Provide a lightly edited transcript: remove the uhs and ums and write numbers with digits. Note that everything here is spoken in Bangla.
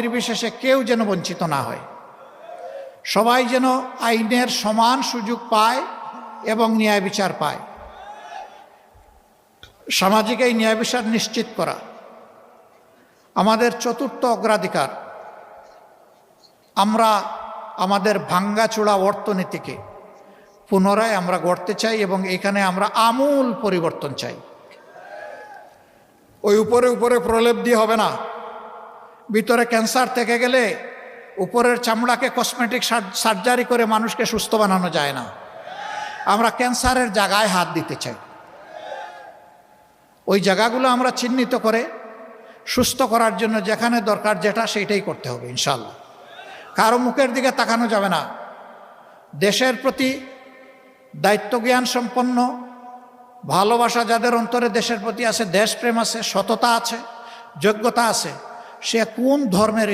নির্বিশেষে কেউ যেন বঞ্চিত না হয়, সবাই যেন আইনের সমান সুযোগ পায় এবং ন্যায় বিচার পায়। সামাজিক এই ন্যায় বিচার নিশ্চিত করা আমাদের চতুর্থ অগ্রাধিকার। আমরা আমাদের ভাঙ্গাচোড়া অর্থনীতিকে পুনরায় আমরা গড়তে চাই এবং এখানে আমরা আমূল পরিবর্তন চাই। ওই উপরে উপরে প্রলেপ দিয়ে হবে না। ভিতরে ক্যান্সার থেকে গেলে উপরের চামড়াকে কসমেটিক সার্জারি করে মানুষকে সুস্থ বানানো যায় না। আমরা ক্যান্সারের জায়গায় হাত দিতে চাই। ওই জায়গাগুলো আমরা চিহ্নিত করে সুস্থ করার জন্য যেখানে দরকার যেটা সেইটাই করতে হবে ইনশাআল্লাহ। কারো মুখের দিকে তাকানো যাবে না। দেশের প্রতি দায়িত্বজ্ঞান সম্পন্ন, ভালোবাসা যাদের অন্তরে দেশের প্রতি আছে, দেশপ্রেম আছে, সততা আছে, যোগ্যতা আছে, সে কোন ধর্মের